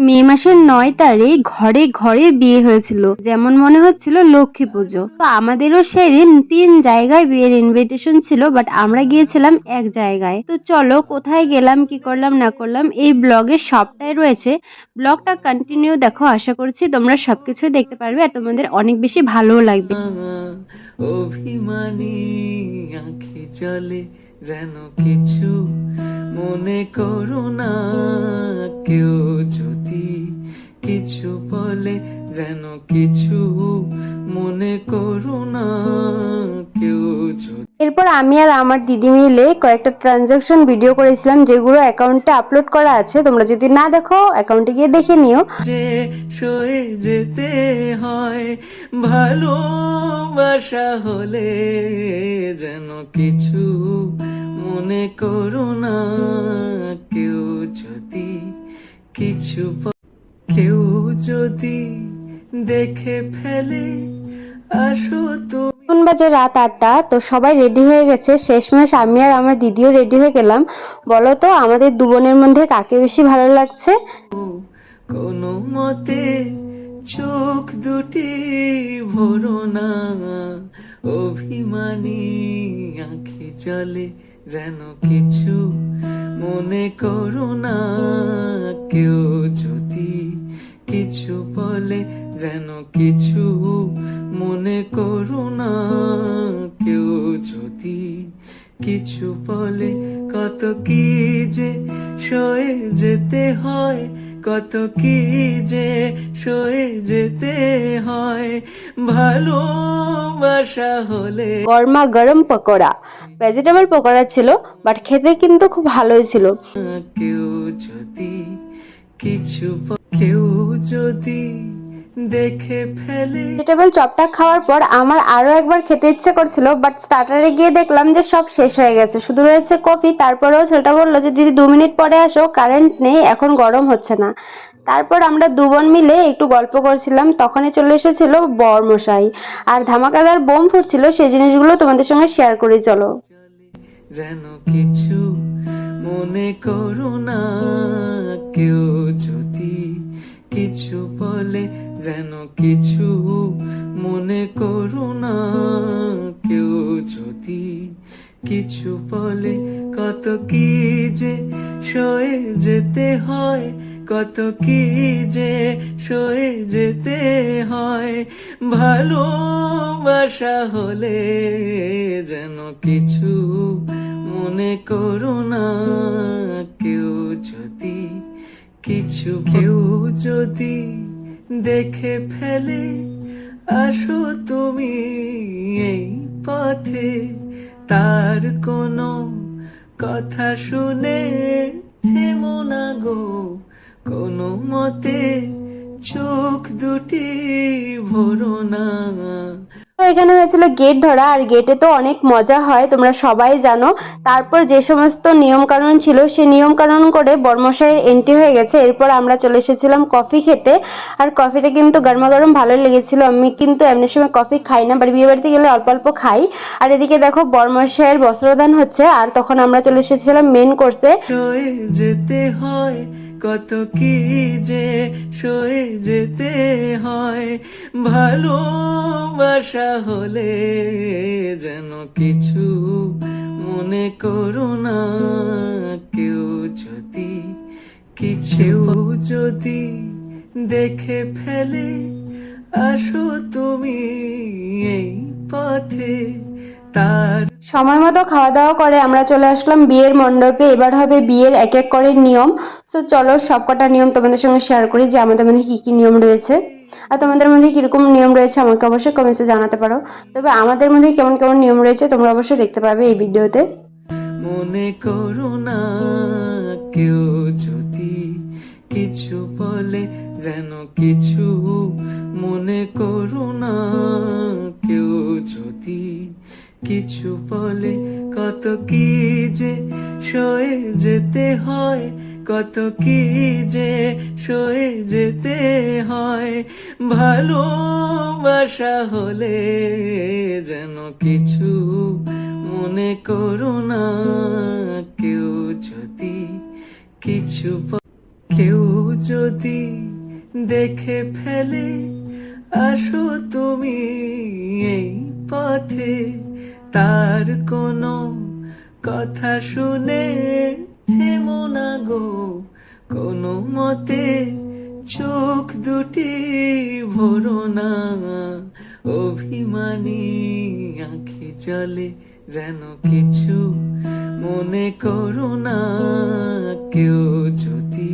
মে মাসের 9 তারিখ ঘরে ঘরে বিয়ে হয়েছিল, যেমন মনে হচ্ছিল লক্ষ্মী পুজো। তো আমাদেরও সেদিন 3 জায়গায় বিয়ের ইনভিটেশন ছিল, বাট আমরা গিয়েছিলাম এক জায়গায়। তো চলো কোথায় গেলাম, কি করলাম না করলাম এই ব্লগে সবটাই রয়েছে। ব্লগটা কন্টিনিউ দেখো, আশা করছি তোমরা সবকিছু দেখতে পারবে আর তোমাদের অনেক বেশি ভালোও লাগবে। অভিমানী আঁখি জলে যেন কিছু মনে করো না, কেউ যদি কিছু বলে যেন কিছু মনে করো না, কেউ যদি। এরপর আমি আর আমার দিদি মিলে কয়েকটা ট্রানজাকশন ভিডিও করেছিলাম, যেগুলো অ্যাকাউন্টে আপলোড করা আছে। তোমরা যদি না দেখো অ্যাকাউন্টে গিয়ে দেখে নিও। যে সয়ে যেতে হয় ভালোবাসা হলে যেন কিছু মনে করো না, কেউ যদি কিছু কেউ যদি দেখে ফেলে আসো তো। এখন বাজে রাত 8টা। তো সবাই রেডি হয়ে গেছে, শেষমেশ আমি আর আমার দিদিও রেডি হয়ে গেলাম। বলো তো আমাদের দু বোনের মধ্যে কাকে বেশি ভালো লাগছে? কোনো মতে চোখ দুটি ভরো না, অভিমানী আঁখি জলে যেন কিছু মনে করো না, কেউ যদি কিছু বলে যেন কিছু মনে করো না, কেউ যদি কিছু বলে কত কি যে সয়ে যেতে হয়, কত কি যে সয়ে যেতে হয় ভালোবাসা হলে। গরমা গরম পকোড়া, ভেজিটেবল পকোড়া ছিল, বাট খেতে কিন্তু খুব ভালোই ছিল। কেউ যদি কিছু কেউ যদি দেখে ফেলে। ভেজিটেবল চপটা খাওয়ার পর আমার আরো একবার খেতে ইচ্ছে করছিল, বাট স্টার্টারে গিয়ে দেখলাম যে সব শেষ হয়ে গেছে, শুধু রয়েছে কফি। তারপরেও ছেলেটা বললো যে দিদি 2 মিনিট পরে আসো, কারেন্ট নেই, এখন গরম হচ্ছে না। তারপর আমরা দু বোন মিলে একটু গল্প করছিলাম, তখনই চলে এসেছিল বরমশাই আর ধামাকাদার বোম ফুটছিল। সেই জিনিসগুলো তোমাদের সঙ্গে শেয়ার করি, চলো। যেন কিছু মনে করো না, কেউ যদি কিছু বলে যেন কিছু মনে করো না, কেউ যদি কিছু বলে কত কি যে সয়ে যেতে হয়, কত কি যে সয়ে যেতে হয় ভালোবাসা হলে যেন কিছু মনে করো না, কেউ যদি কিছু কেউ যদি দেখে ফেলে আসো তুমি এই পথে, তার কোনো কথা শুনে থেমো না গো, কোনো মতে চোখ দুটি ভরো না। তো এখানে হয়েছিল গেট ধরা, আর গেটে তো অনেক মজা হয়, তোমরা সবাই জানো। তারপর যে সমস্ত নিয়ম কানুন ছিল সে নিয়ম কানুন করে বর্মশাইয়ের এন্ট্রি হয়ে গেছে। এরপর আমরা চলে এসেছিলাম কফি খেতে, আর কফিটা কিন্তু গরমা গরম ভালোই লেগেছিল। আমি কিন্তু এমনি সময় কফি খাই না, বাট বিয়ে বাড়িতে গেলে অল্প অল্প খাই। আর এদিকে দেখো বর্মশাইয়ের বস্ত্রদান হচ্ছে, আর তখন আমরা চলে এসেছিলাম মেন কোর্সে। সয়ে যেতে হয় কত কি যে সয়ে যেতে হয় ভালোবাসা হলে যেন কিছু মনে করো না, কেউ যদি কিছু যদি দেখে ফেলে আসো তুমি এই পথে, তার সময় মতো খাওয়া দাওয়া করে আমরা চলে আসলাম বিয়ের মণ্ডপে। এবার হবে বিয়ের এক এক করে নিয়ম। তো চলো সবকটা নিয়ম তোমাদের সঙ্গে শেয়ার করি, যে আমাদের মধ্যে কি কি নিয়ম রয়েছে আর তোমাদের মধ্যে কিরকম নিয়ম রয়েছে আমাকে অবশ্যই কমেন্টে জানাতে পারো। তবে আমাদের মধ্যে কেমন কেমন নিয়ম রয়েছে তোমরা অবশ্যই দেখতে পারবে এই ভিডিওতে। মনে করো না, কেউ যদি কিছু বলে যেন কিছু মনে করো না, কেউ যদি কিছু বলে কত কি যে সয়ে যেতে হয়, কত কি যে সয়ে যেতে হয় ভালোবাসা হলে যেন কিছু মনে করো না, কেউ যদি কিছু কেউ যদি দেখে ফেলে, আসো তুমি এই পথে, তার কোনো কথা শুনে থেমো না গো কোনো মতে, চোখ দুটি ভরো না, অভিমানী আঁখি জলে যেন কিছু মনে করো না, কেউ যদি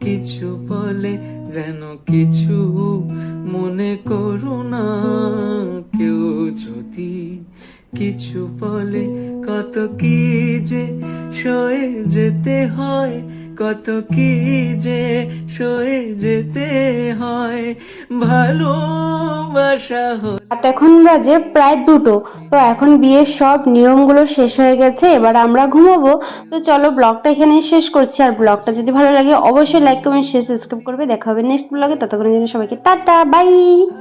কিছু বলে যেন কিছু মনে করো না, কেউ যদি কিছু বলে, কত কি যে সয়ে যেতে হয়, কত কি যে সয়ে যেতে হয়, ভালোবাসা হলে। রাত এখন বাজে প্রায় 2টো। তো এখন বিয়ের সব নিয়মগুলো শেষ হয়ে গেছে, এবার আমরা ঘুমাবো। তো চলো ব্লগটা এখানে শেষ করছি। আর ব্লগটা যদি ভালো লাগে অবশ্যই লাইক কমেন্ট শেয়ার সাবস্ক্রাইব করবে। দেখা হবে নেক্সট ব্লগে, ততক্ষণের জন্য সবাইকে টাটা বাই।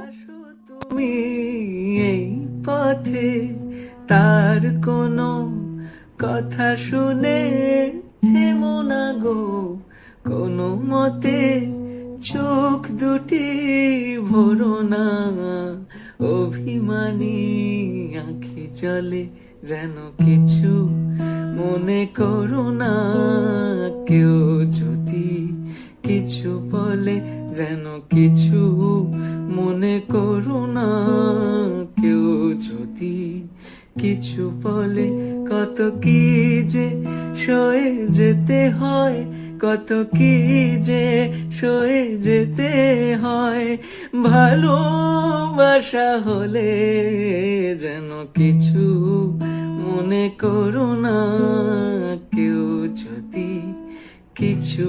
আসো তুমি এই পথে, তার কোনো কথা শুনে থেমো না গো কোনো মতে, চোখ দুটি ভরো না, অভিমানী আঁখি জলে যেন কিছু মনে করো না, কেউ যদি কিছু বলে যেন কিছু মনে করো না, কেউ যদি কিছু বলে, কত কি যে সয়ে যেতে হয়, কত কি যে সয়ে যেতে হয়, ভালোবাসা হলে যেন কিছু মনে করো না, কেউ যদি কিছু